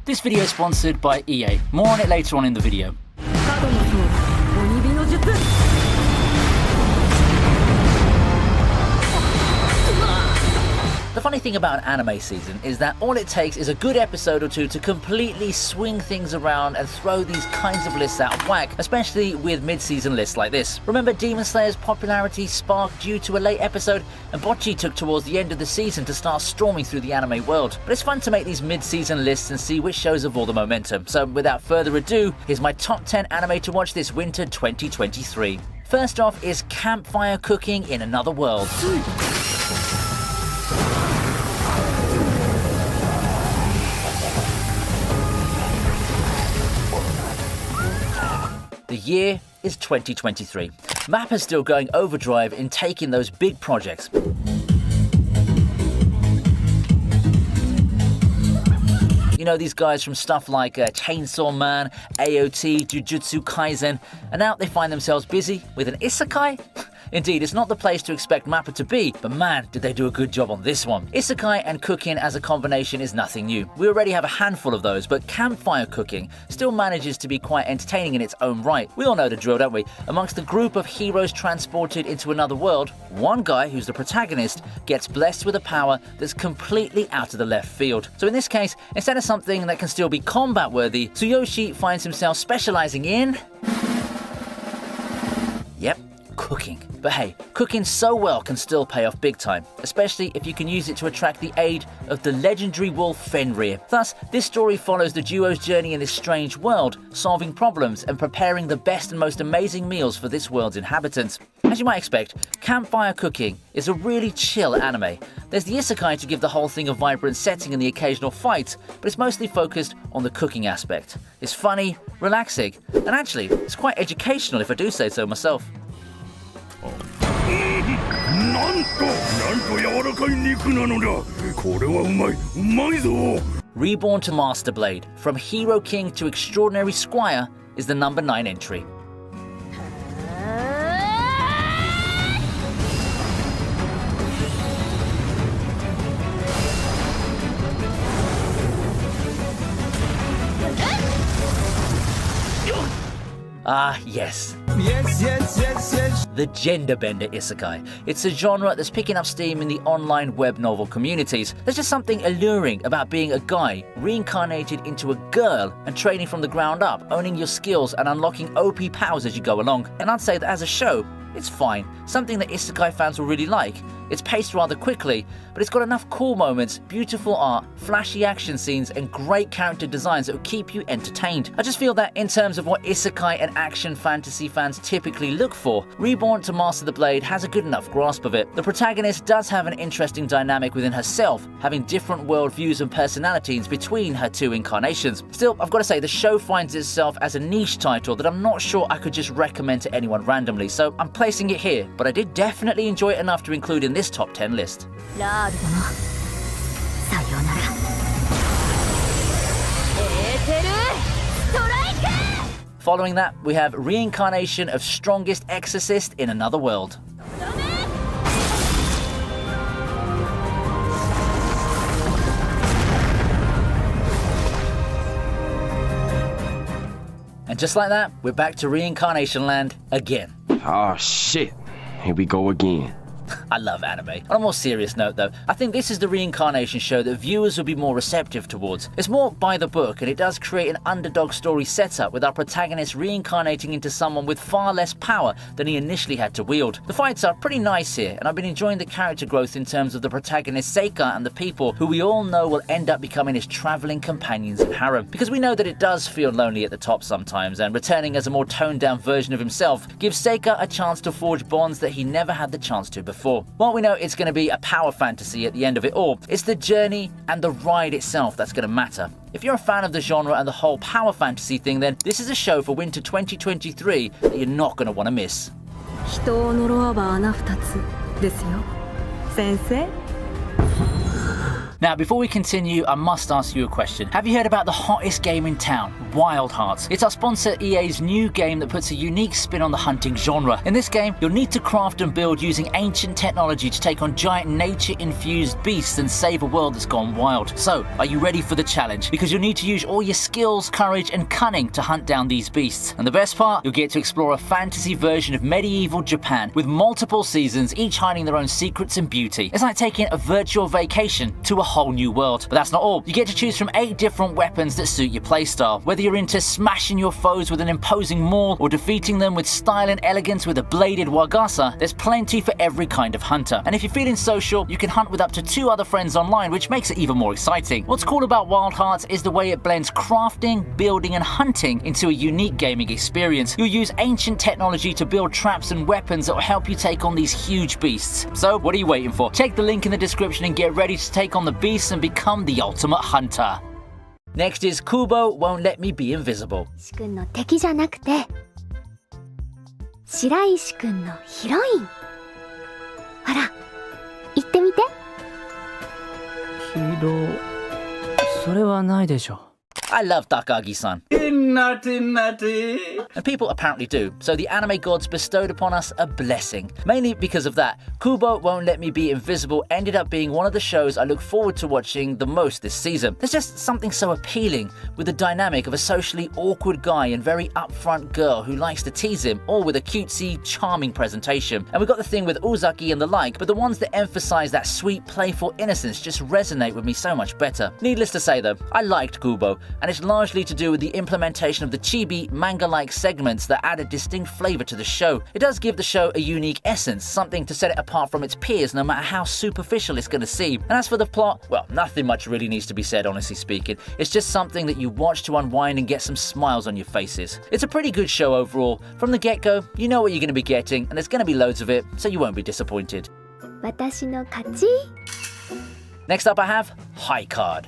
This video is sponsored by EA. More on it later on in the video. The funny thing about an anime season is that all it takes is a good episode or two to completely swing things around and throw these kinds of lists out of whack, especially with mid-season lists like this. Remember Demon Slayer's popularity sparked due to a late episode, and Bocchi took towards the end of the season to start storming through the anime world. But it's fun to make these mid-season lists and see which shows have all the momentum. So without further ado, here's my top 10 anime to watch this winter 2023. First off is Campfire Cooking in Another World. The year is 2023. Mappa's still going overdrive in taking those big projects. You know, these guys from stuff like Chainsaw Man, AOT, Jujutsu Kaisen, and now they find themselves busy with an isekai? Indeed, it's not the place to expect Mappa to be, but man, did they do a good job on this one. Isekai and cooking as a combination is nothing new. We already have a handful of those, but Campfire Cooking still manages to be quite entertaining in its own right. We all know the drill, don't we? Amongst a group of heroes transported into another world, one guy, who's the protagonist, gets blessed with a power that's completely out of the left field. So in this case, instead of something that can still be combat worthy, Tsuyoshi finds himself specializing in... Yep, cooking. But hey, cooking so well can still pay off big time, especially if you can use it to attract the aid of the legendary wolf Fenrir. Thus, this story follows the duo's journey in this strange world, solving problems and preparing the best and most amazing meals for this world's inhabitants. As you might expect, Campfire Cooking is a really chill anime. There's the isekai to give the whole thing a vibrant setting and the occasional fight, but it's mostly focused on the cooking aspect. It's funny, relaxing, and actually, it's quite educational if I do say so myself. Reborn to Master Blade, from Hero King to Extraordinary Squire, is the number 9 entry. Ah, yes. Yes. The gender bender isekai. It's a genre that's picking up steam in the online web novel communities. There's just something alluring about being a guy reincarnated into a girl and training from the ground up, owning your skills and unlocking OP powers as you go along. And I'd say that as a show, it's fine. Something that isekai fans will really like. It's paced rather quickly, but it's got enough cool moments, beautiful art, flashy action scenes, and great character designs that will keep you entertained. I just feel that in terms of what isekai and action fantasy fans typically look for, Reborn to Master the Blade has a good enough grasp of it. The protagonist does have an interesting dynamic within herself, having different worldviews and personalities between her two incarnations. Still, I've got to say, the show finds itself as a niche title that I'm not sure I could just recommend to anyone randomly, so I'm placing it here, but I did definitely enjoy it enough to include in this top 10 list. Following that, we have Reincarnation of Strongest Exorcist in Another World. And just like that, we're back to Reincarnation Land again. Oh shit, here we go again. I love anime. On a more serious note though, I think this is the Reincarnation show that viewers will be more receptive towards. It's more by the book, and it does create an underdog story setup with our protagonist reincarnating into someone with far less power than he initially had to wield. The fights are pretty nice here, and I've been enjoying the character growth in terms of the protagonist Seika and the people who we all know will end up becoming his traveling companions and harem. Because we know that it does feel lonely at the top sometimes, and returning as a more toned down version of himself gives Seika a chance to forge bonds that he never had the chance to before. While we know it's going to be a power fantasy at the end of it all, it's the journey and the ride itself that's going to matter. If you're a fan of the genre and the whole power fantasy thing, then this is a show for winter 2023 that you're not going to want to miss. Now, before we continue, I must ask you a question. Have you heard about the hottest game in town, Wild Hearts? It's our sponsor EA's new game that puts a unique spin on the hunting genre. In this game, you'll need to craft and build using ancient technology to take on giant nature-infused beasts and save a world that's gone wild. So, are you ready for the challenge? Because you'll need to use all your skills, courage, and cunning to hunt down these beasts. And the best part, you'll get to explore a fantasy version of medieval Japan with multiple seasons, each hiding their own secrets and beauty. It's like taking a virtual vacation to a whole new world. But that's not all. You get to choose from 8 different weapons that suit your playstyle. Whether you're into smashing your foes with an imposing maul or defeating them with style and elegance with a bladed wagasa, there's plenty for every kind of hunter. And if you're feeling social, you can hunt with up to 2 other friends online, which makes it even more exciting. What's cool about Wild Hearts is the way it blends crafting, building, and hunting into a unique gaming experience. You'll use ancient technology to build traps and weapons that will help you take on these huge beasts. So, what are you waiting for? Check the link in the description and get ready to take on the beasts and become the ultimate hunter. Next is Kubo Won't Let Me Be Invisible. 石君の敵じゃなくて白石君のヒロイン。ほら、言ってみて。それはないでしょ。 I love Takagi-san. And people apparently do, so the anime gods bestowed upon us a blessing. Mainly because of that, Kubo Won't Let Me Be Invisible ended up being one of the shows I look forward to watching the most this season. There's just something so appealing with the dynamic of a socially awkward guy and very upfront girl who likes to tease him, all with a cutesy, charming presentation. And we got the thing with Uzaki and the like, but the ones that emphasize that sweet, playful innocence just resonate with me so much better. Needless to say though, I liked Kubo, and it's largely to do with the implementation of the chibi, manga-like segments that add a distinct flavour to the show. It does give the show a unique essence, something to set it apart from its peers no matter how superficial it's going to seem. And as for the plot, well, nothing much really needs to be said, honestly speaking. It's just something that you watch to unwind and get some smiles on your faces. It's a pretty good show overall. From the get-go, you know what you're going to be getting, and there's going to be loads of it, so you won't be disappointed. 私の勝ち。 Next up I have High Card.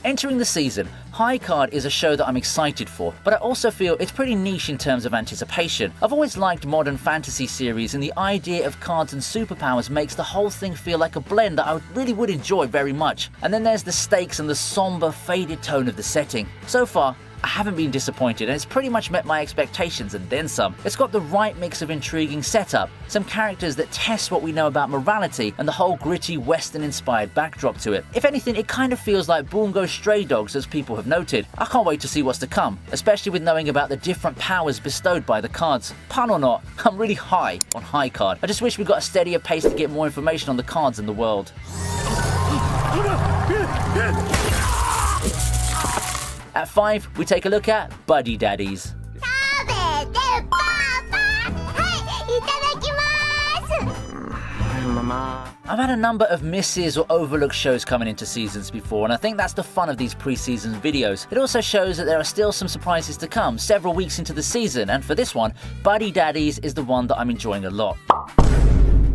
Entering the season, High Card is a show that I'm excited for, but I also feel it's pretty niche in terms of anticipation. I've always liked modern fantasy series, and the idea of cards and superpowers makes the whole thing feel like a blend that I really would enjoy very much. And then there's the stakes and the somber, faded tone of the setting. So far, I haven't been disappointed, and it's pretty much met my expectations and then some. It's got the right mix of intriguing setup, some characters that test what we know about morality, and the whole gritty Western-inspired backdrop to it. If anything, it kind of feels like Bungo Stray Dogs, as people have noted. I can't wait to see what's to come, especially with knowing about the different powers bestowed by the cards. Pun or not, I'm really high on High Card. I just wish we got a steadier pace to get more information on the cards in the world. At 5, we take a look at Buddy Daddies. I've had a number of misses or overlooked shows coming into seasons before, and I think that's the fun of these pre-season videos. It also shows that there are still some surprises to come several weeks into the season, and for this one, Buddy Daddies is the one that I'm enjoying a lot.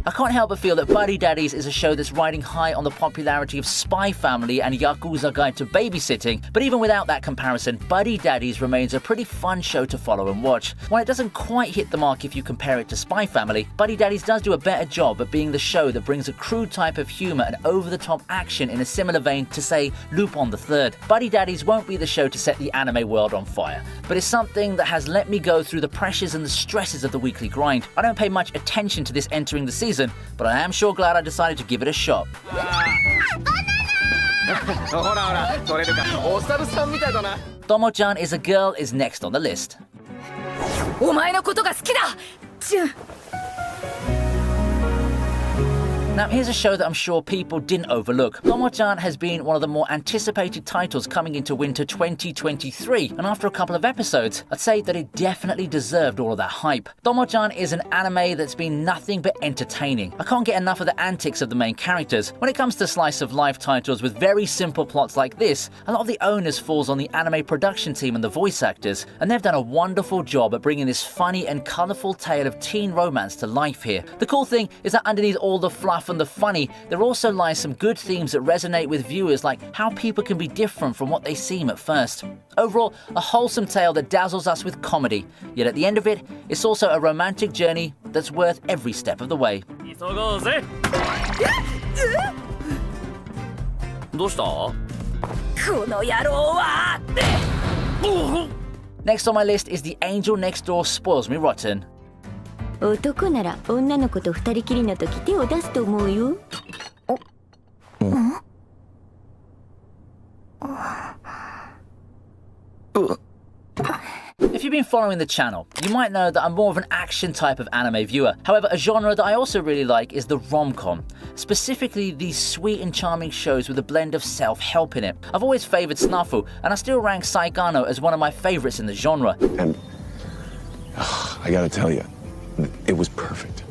I can't help but feel that Buddy Daddies is a show that's riding high on the popularity of Spy Family and Yakuza Guide to Babysitting, but even without that comparison, Buddy Daddies remains a pretty fun show to follow and watch. While it doesn't quite hit the mark if you compare it to Spy Family, Buddy Daddies does do a better job at being the show that brings a crude type of humour and over-the-top action in a similar vein to, say, Lupin the Third. Buddy Daddies won't be the show to set the anime world on fire, but it's something that has let me go through the pressures and the stresses of the weekly grind. I don't pay much attention to this entering the season, but I am sure glad I decided to give it a shot. Tomo-chan Is A Girl is next on the list. Now, here's a show that I'm sure people didn't overlook. Tomo-chan has been one of the more anticipated titles coming into winter 2023, and after a couple of episodes, I'd say that it definitely deserved all of that hype. Tomo-chan is an anime that's been nothing but entertaining. I can't get enough of the antics of the main characters. When it comes to slice of life titles with very simple plots like this, a lot of the onus falls on the anime production team and the voice actors, and they've done a wonderful job at bringing this funny and colourful tale of teen romance to life here. The cool thing is that underneath all the fluff tough and the funny, there also lies some good themes that resonate with viewers, like how people can be different from what they seem at first. Overall, a wholesome tale that dazzles us with comedy, yet at the end of it, it's also a romantic journey that's worth every step of the way. どうした？ Next on my list is The Angel Next Door Spoils Me Rotten. 男なら女の子と二人きりの時手を出すと思うよ。If you've been following the channel, you might know that I'm more of an action type of anime viewer. However, a genre that I also really like is the rom-com, specifically these sweet and charming shows with a blend of self-help in it. I've always favoured Snafu, and I still rank Saigano as one of my favourites in the genre. And I gotta tell you, it was perfect.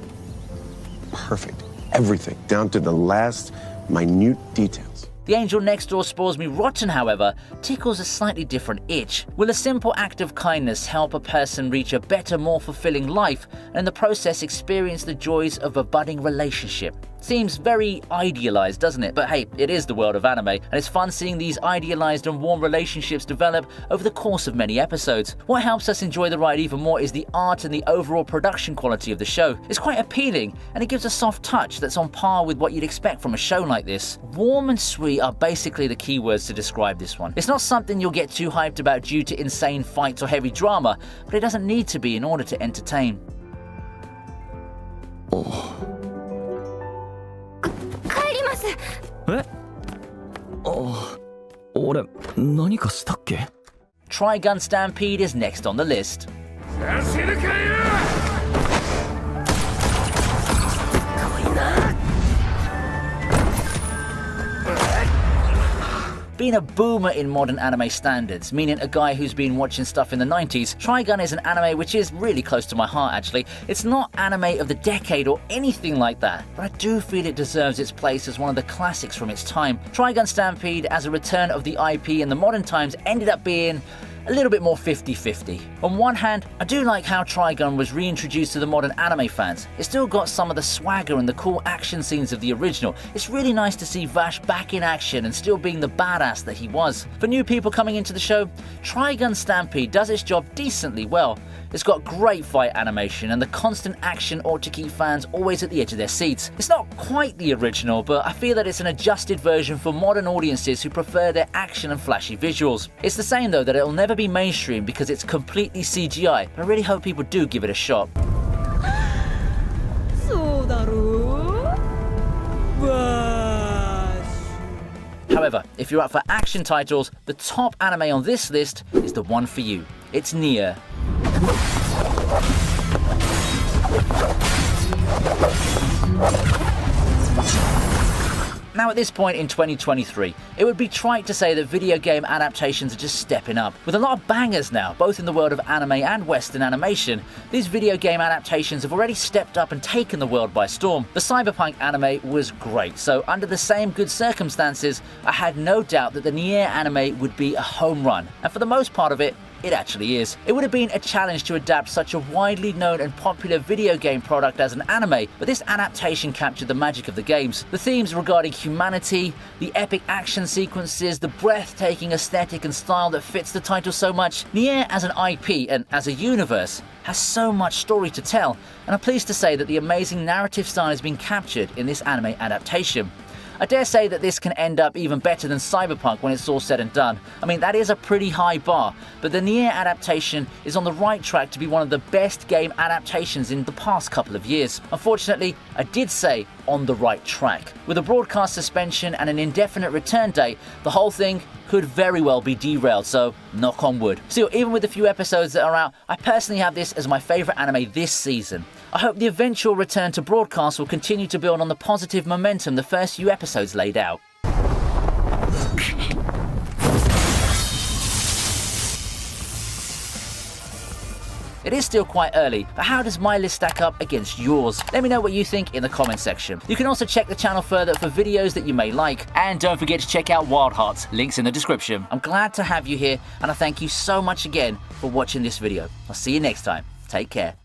Perfect. Everything, down to the last minute details. The Angel Next Door Spoils Me Rotten, however, tickles a slightly different itch. Will a simple act of kindness help a person reach a better, more fulfilling life, and in the process experience the joys of a budding relationship? Seems very idealized, doesn't it? But hey, it is the world of anime, and it's fun seeing these idealized and warm relationships develop over the course of many episodes. What helps us enjoy the ride even more is the art and the overall production quality of the show. It's quite appealing, and it gives a soft touch that's on par with what you'd expect from a show like this. Warm and sweet are basically the keywords to describe this one. It's not something you'll get too hyped about due to insane fights or heavy drama, but it doesn't need to be in order to entertain. 帰ります。え？あ、俺何かしたっけ？ Trigun Stampede is next on the list. Being a boomer in modern anime standards, meaning a guy who's been watching stuff in the 90s, Trigun is an anime which is really close to my heart actually. It's not anime of the decade or anything like that, but I do feel it deserves its place as one of the classics from its time. Trigun Stampede, as a return of the IP in the modern times, ended up being a little bit more 50-50. On one hand, I do like how Trigun was reintroduced to the modern anime fans. It's still got some of the swagger and the cool action scenes of the original. It's really nice to see Vash back in action and still being the badass that he was. For new people coming into the show, Trigun Stampede does its job decently well. It's got great fight animation, and the constant action ought to keep fans always at the edge of their seats. It's not quite the original, but I feel that it's an adjusted version for modern audiences who prefer their action and flashy visuals. It's the same though that it'll never be mainstream because it's completely CGI, but I really hope people do give it a shot. However, if you're up for action titles, the top anime on this list is the one for you. It's NieR. Now at this point in 2023, it would be trite to say that video game adaptations are just stepping up. With a lot of bangers now, both in the world of anime and Western animation, these video game adaptations have already stepped up and taken the world by storm. The Cyberpunk anime was great, so under the same good circumstances, I had no doubt that the NieR anime would be a home run, and for the most part of it, it actually is. It would have been a challenge to adapt such a widely known and popular video game product as an anime, but this adaptation captured the magic of the games. The themes regarding humanity, the epic action sequences, the breathtaking aesthetic and style that fits the title so much. NieR as an IP and as a universe has so much story to tell, and I'm pleased to say that the amazing narrative style has been captured in this anime adaptation. I dare say that this can end up even better than Cyberpunk when it's all said and done. I mean, that is a pretty high bar, but the NieR adaptation is on the right track to be one of the best game adaptations in the past couple of years. Unfortunately, I did say on the right track. With a broadcast suspension and an indefinite return date, the whole thing could very well be derailed, so knock on wood. Still, even with the few episodes that are out, I personally have this as my favourite anime this season. I hope the eventual return to broadcast will continue to build on the positive momentum the first few episodes laid out. It is still quite early, but how does my list stack up against yours? Let me know what you think in the comment section. You can also check the channel further for videos that you may like, and don't forget to check out Wild Hearts, links in the description. I'm glad to have you here, and I thank you so much again for watching this video. I'll see you next time. Take care.